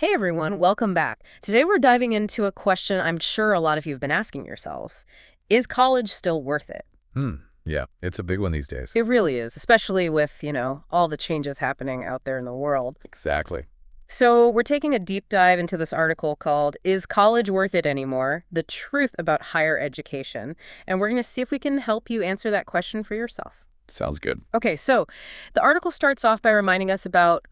Hey everyone, welcome back. Today we're diving into a question I'm sure a lot of you have been asking yourselves. Is college still worth it? Hmm. Yeah, it's a big one these days. It really is, especially with, all the changes happening out there in the world. Exactly. So we're taking a deep dive into this article called Is College Worth It Anymore? The Truth About Higher Education. And we're going to see if we can help you answer that question for yourself. Sounds good. Okay, so the article starts off by reminding us about,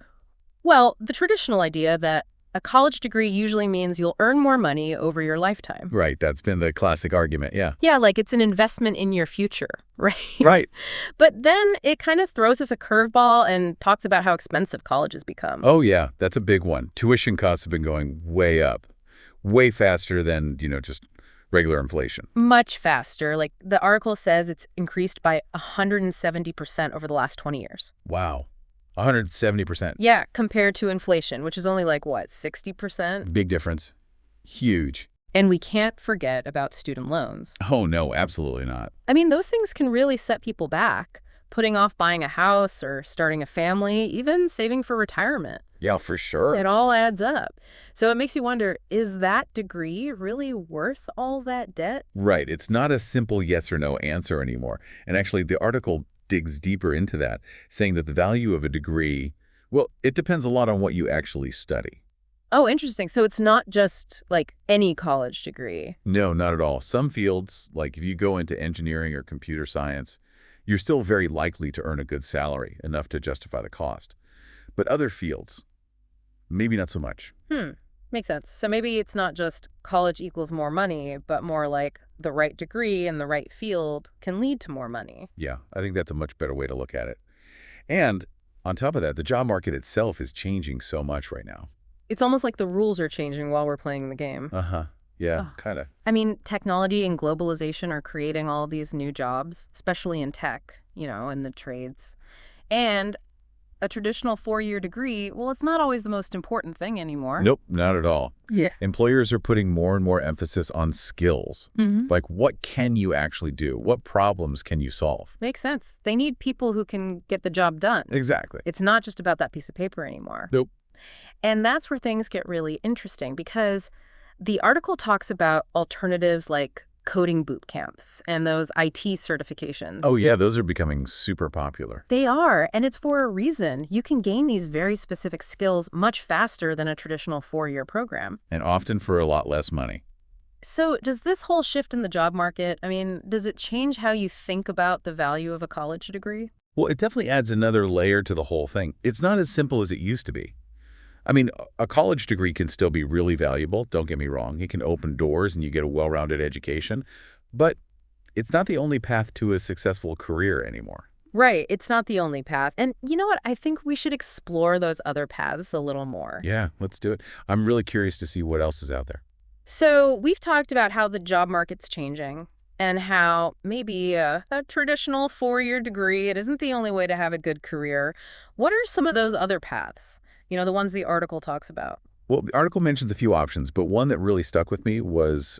well, the traditional idea that a college degree usually means you'll earn more money over your lifetime. Right, that's been the classic argument, yeah. Yeah, like it's an investment in your future, right? Right. But then it kind of throws us a curveball and talks about how expensive college has become. Oh, yeah, that's a big one. Tuition costs have been going way up, way faster than, just regular inflation. Much faster. Like the article says it's increased by 170% over the last 20 years. Wow, 170%. Yeah, compared to inflation, which is only like, what, 60%? Big difference. Huge. And we can't forget about student loans. Oh, no, absolutely not. I mean, those things can really set people back, putting off buying a house or starting a family, even saving for retirement. Yeah, for sure. It all adds up. So it makes you wonder, is that degree really worth all that debt? Right, it's not a simple yes or no answer anymore. And actually, the article digs deeper into that, saying that the value of a degree, well, it depends a lot on what you actually study. Oh, interesting. So it's not just like any college degree. No, not at all. Some fields, like if you go into engineering or computer science, you're still very likely to earn a good salary, enough to justify the cost. But other fields, maybe not so much. Makes sense. So maybe it's not just college equals more money, but more like the right degree in the right field can lead to more money. Yeah, I think that's a much better way to look at it. And on top of that, the job market itself is changing so much right now. It's almost like the rules are changing while we're playing the game. Uh-huh. Yeah, Oh. kind of. I mean, technology and globalization are creating all these new jobs, especially in tech, in the trades. And a traditional four-year degree, well, it's not always the most important thing anymore. Nope, not at all. Yeah. Employers are putting more and more emphasis on skills. Like, what can you actually do? What problems can you solve? Makes sense. They need people who can get the job done. Exactly. It's not just about that piece of paper anymore. Nope. And that's where things get really interesting because the article talks about alternatives like coding boot camps and those IT certifications. Oh, yeah, those are becoming super popular. They are, and it's for a reason. You can gain these very specific skills much faster than a traditional four-year program. And often for a lot less money. So does this whole shift in the job market, does it change how you think about the value of a college degree? Well, it definitely adds another layer to the whole thing. It's not as simple as it used to be. I mean, a college degree can still be really valuable, don't get me wrong. It can open doors and you get a well-rounded education, but it's not the only path to a successful career anymore. Right, it's not the only path. And you know what? I think we should explore those other paths a little more. Yeah, let's do it. I'm really curious to see what else is out there. So we've talked about how the job market's changing and how maybe a traditional four-year degree, it isn't the only way to have a good career. What are some of those other paths? The ones the article talks about. Well, the article mentions a few options, but one that really stuck with me was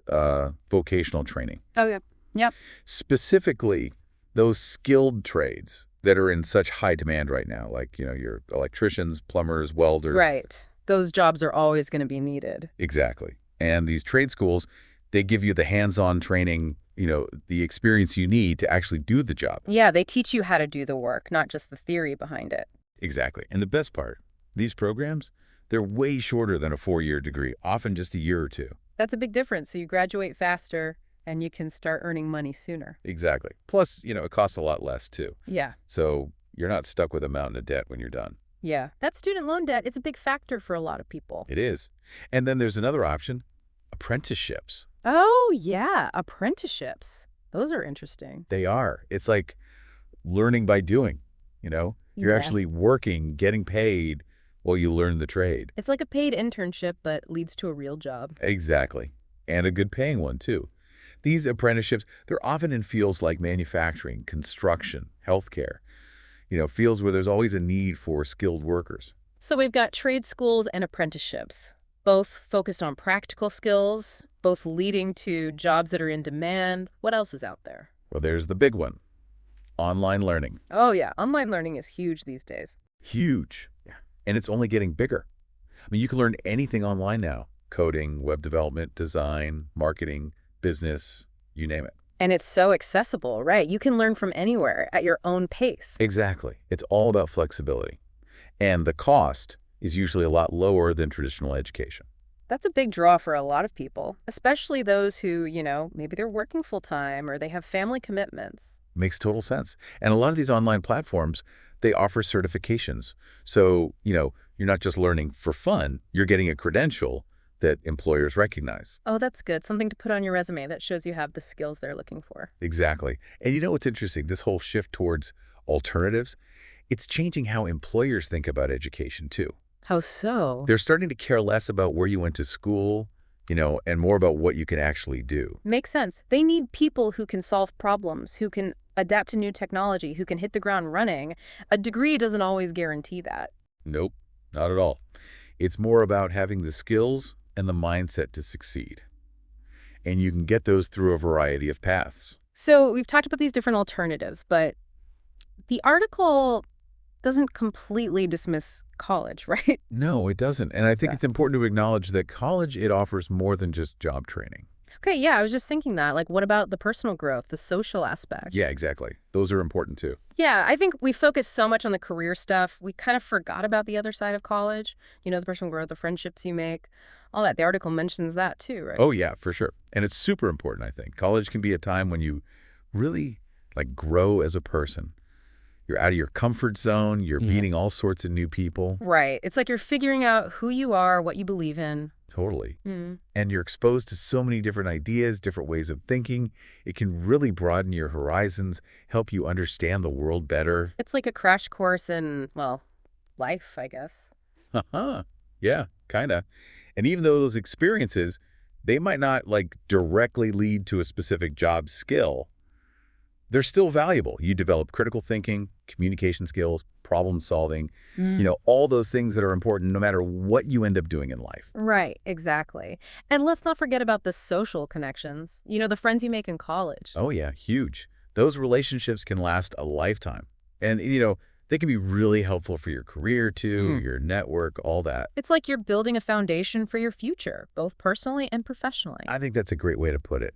vocational training. Oh, yeah. Yep. Specifically, those skilled trades that are in such high demand right now, like, your electricians, plumbers, welders. Right. Those jobs are always going to be needed. Exactly. And these trade schools, they give you the hands-on training, the experience you need to actually do the job. Yeah, they teach you how to do the work, not just the theory behind it. Exactly. And the best part, these programs, they're way shorter than a four-year degree, often just a year or two. That's a big difference. So you graduate faster and you can start earning money sooner. Exactly. Plus, it costs a lot less, too. Yeah. So you're not stuck with a mountain of debt when you're done. Yeah. That student loan debt is a big factor for a lot of people. It is. And then there's another option, apprenticeships. Oh, yeah. Apprenticeships. Those are interesting. They are. It's like learning by doing, You're Yeah. actually working, getting paid while you learn the trade. It's like a paid internship, but leads to a real job. Exactly. And a good paying one, too. These apprenticeships, they're often in fields like manufacturing, construction, healthcare, fields where there's always a need for skilled workers. So we've got trade schools and apprenticeships, both focused on practical skills, both leading to jobs that are in demand. What else is out there? Well, there's the big one, online learning. Oh, yeah. Online learning is huge these days. Huge. Yeah. And it's only getting bigger. I mean, you can learn anything online now. Coding, web development, design, marketing, business, you name it. And it's so accessible, right? You can learn from anywhere at your own pace. Exactly. It's all about flexibility. And the cost is usually a lot lower than traditional education. That's a big draw for a lot of people, especially those who, maybe they're working full time or they have family commitments. Makes total sense. And a lot of these online platforms, they offer certifications. So, you're not just learning for fun, you're getting a credential that employers recognize. Oh, that's good. Something to put on your resume that shows you have the skills they're looking for. Exactly. And you know what's interesting? This whole shift towards alternatives, it's changing how employers think about education too. How so? They're starting to care less about where you went to school, and more about what you can actually do. Makes sense. They need people who can solve problems, who can adapt to new technology, who can hit the ground running. A degree doesn't always guarantee that. Nope, not at all. It's more about having the skills and the mindset to succeed. And you can get those through a variety of paths. So we've talked about these different alternatives, but the article doesn't completely dismiss college, right? No, it doesn't. And I think Yeah. it's important to acknowledge that college, it offers more than just job training. Okay, yeah, I was just thinking that. Like, what about the personal growth, the social aspect? Yeah, exactly. Those are important too. Yeah, I think we focus so much on the career stuff, we kind of forgot about the other side of college. The personal growth, the friendships you make, all that. The article mentions that too, right? Oh, yeah, for sure. And it's super important, I think. College can be a time when you really grow as a person. You're out of your comfort zone. You're meeting all sorts of new people. Right. It's like you're figuring out who you are, what you believe in. Totally. Mm. And you're exposed to so many different ideas, different ways of thinking. It can really broaden your horizons, help you understand the world better. It's like a crash course in, well, life, I guess. Haha. Yeah, kind of. And even though those experiences, they might not directly lead to a specific job skill, they're still valuable. You develop critical thinking, communication skills, problem solving, all those things that are important no matter what you end up doing in life. Right, exactly. And let's not forget about the social connections, the friends you make in college. Oh, yeah, huge. Those relationships can last a lifetime. And, they can be really helpful for your career, too, your network, all that. It's like you're building a foundation for your future, both personally and professionally. I think that's a great way to put it.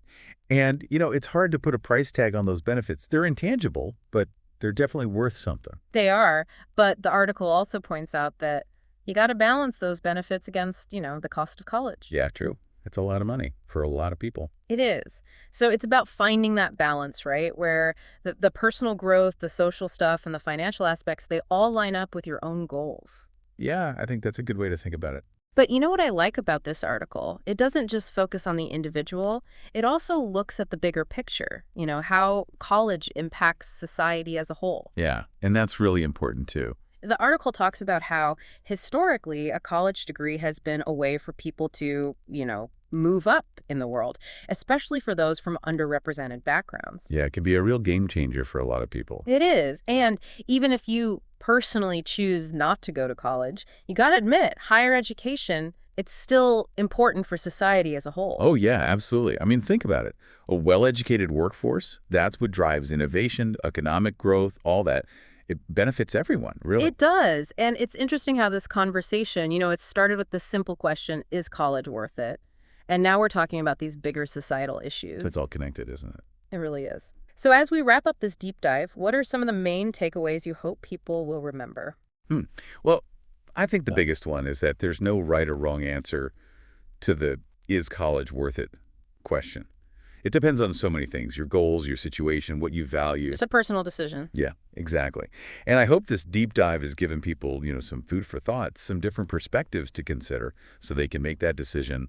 And, it's hard to put a price tag on those benefits. They're intangible, but they're definitely worth something. They are, but the article also points out that you got to balance those benefits against, the cost of college. Yeah, true. It's a lot of money for a lot of people. It is. So it's about finding that balance, right? Where the personal growth, the social stuff, and the financial aspects, they all line up with your own goals. Yeah, I think that's a good way to think about it. But you know what I like about this article? It doesn't just focus on the individual. It also looks at the bigger picture, how college impacts society as a whole. Yeah, and that's really important, too. The article talks about how historically a college degree has been a way for people to, move up in the world, especially for those from underrepresented backgrounds. Yeah, it can be a real game changer for a lot of people. It is. And even if you personally choose not to go to college, you got to admit, higher education, it's still important for society as a whole. Oh, yeah, absolutely. I mean, think about it. A well-educated workforce, that's what drives innovation, economic growth, all that. It benefits everyone, really. It does. And it's interesting how this conversation, it started with the simple question, is college worth it? And now we're talking about these bigger societal issues. It's all connected, isn't it? It really is. So as we wrap up this deep dive, what are some of the main takeaways you hope people will remember? Well, I think the biggest one is that there's no right or wrong answer to the is college worth it question. It depends on so many things, your goals, your situation, what you value. It's a personal decision. Yeah, exactly. And I hope this deep dive has given people, some food for thought, some different perspectives to consider so they can make that decision,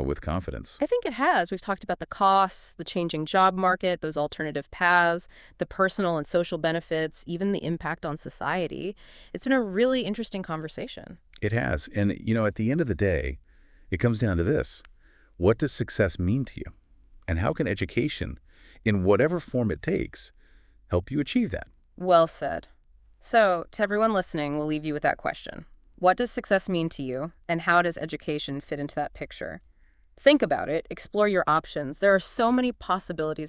with confidence. I think it has. We've talked about the costs, the changing job market, those alternative paths, the personal and social benefits, even the impact on society. It's been a really interesting conversation. It has. And, at the end of the day, it comes down to this. What does success mean to you? And how can education, in whatever form it takes, help you achieve that? Well said. So, to everyone listening, we'll leave you with that question. What does success mean to you, and how does education fit into that picture? Think about it. Explore your options. There are so many possibilities